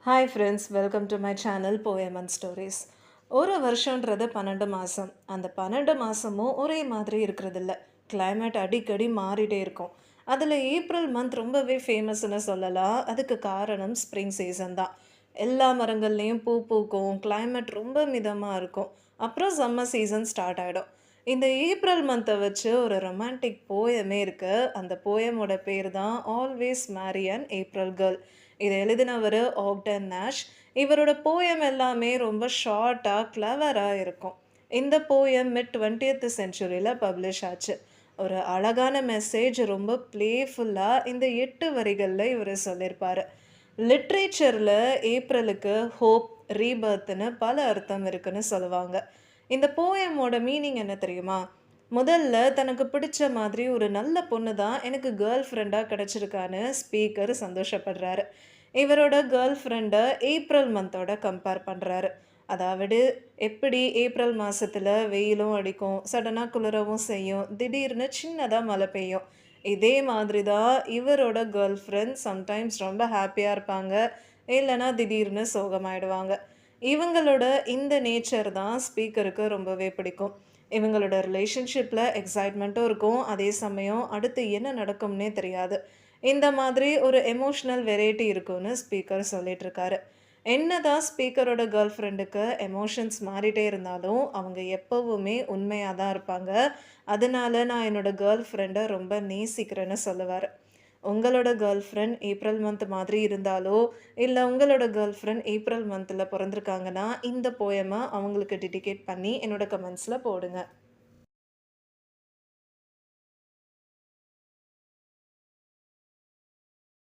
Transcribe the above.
Hi friends, welcome to my channel poem and stories. ஒரு வருஷன்றது 12 மாதம். அந்த 12 மாதமும் ஒரே மாதிரி இருக்கிறதில்ல. கிளைமேட் அடிக்கடி மாறிட்டே இருக்கும். அதில் ஏப்ரல் மந்த் ரொம்பவே ஃபேமஸ்ன்னு சொல்லலாம். அதுக்கு காரணம் ஸ்ப்ரிங் சீசன் தான். எல்லா மரங்கள்லேயும் பூ பூக்கும், கிளைமேட் ரொம்ப மிதமாக இருக்கும். அப்புறம் சம்மர் சீசன் ஸ்டார்ட் ஆகிடும். இந்த ஏப்ரல் மந்த்தை வச்சு ஒரு ரொமான்டிக் போயமே இருக்கு. அந்த போயமோட பேர் தான் always Mary an April girl. இதை எழுதினவர் ஆக்டன் நாஷ். இவரோட போயம் எல்லாமே ரொம்ப ஷார்ட்டாக கிளவராக இருக்கும். இந்த போயம் மிட் 20th செஞ்சுரியில் பப்ளிஷ் ஆச்சு. ஒரு அழகான மெசேஜ் ரொம்ப பிளேஃபுல்லாக இந்த 8 வரிகளில் இவர் சொல்லியிருப்பார். லிட்ரேச்சரில் ஏப்ரலுக்கு ஹோப், ரீபர்த்னு பல அர்த்தம் இருக்குன்னு சொல்லுவாங்க. இந்த போயமோட மீனிங் என்ன தெரியுமா? முதல்ல தனக்கு பிடிச்ச மாதிரி ஒரு நல்ல பொண்ணு தான் எனக்கு கேர்ள் ஃப்ரெண்டாக கிடச்சிருக்கான்னு ஸ்பீக்கர் சந்தோஷப்படுறாரு. இவரோட கேர்ள் ஃப்ரெண்டை ஏப்ரல் மந்தோட கம்பேர் பண்ணுறாரு. அதாவது எப்படி ஏப்ரல் மாதத்தில் வெயிலும் அடிக்கும், சடனாக குளிரவும் செய்யும், திடீர்னு சின்னதாக மழை பெய்யும். இதே மாதிரி தான் இவரோட கேர்ள் ஃப்ரெண்ட் சம்டைம்ஸ் ரொம்ப ஹாப்பியாக இருப்பாங்க, இல்லைன்னா திடீர்னு சோகமாயிடுவாங்க. இவங்களோட இந்த நேச்சர் தான் ஸ்பீக்கருக்கு ரொம்பவே பிடிக்கும். இவங்களோட ரிலேஷன்ஷிப்பில் எக்ஸைட்மெண்ட்டும் இருக்கும், அதே சமயம் அடுத்து என்ன நடக்கும்னே தெரியாது. இந்த மாதிரி ஒரு எமோஷ்னல் வெரைட்டி இருக்குன்னு ஸ்பீக்கர் சொல்லிட்டு இருக்காரு. என்னதான் ஸ்பீக்கரோட கேர்ள் ஃப்ரெண்டுக்கு எமோஷன்ஸ் மாறிட்டே இருந்தாலும் அவங்க எப்போவுமே உண்மையாக தான் இருப்பாங்க. அதனால நான் என்னோட கேர்ள் ஃப்ரெண்டை ரொம்ப நேசிக்கிறேன்னு சொல்லுவார். உங்களோட கேர்ள் ஃப்ரெண்ட் ஏப்ரல் மந்த் மாதிரி இருந்தாலோ, இல்லை உங்களோட கேர்ள் ஃப்ரெண்ட் ஏப்ரல் மந்தில் பிறந்திருக்காங்கன்னா இந்த போயமை அவங்களுக்கு டெடிகேட் பண்ணி என்னோட கமெண்ட்ஸில் போடுங்க.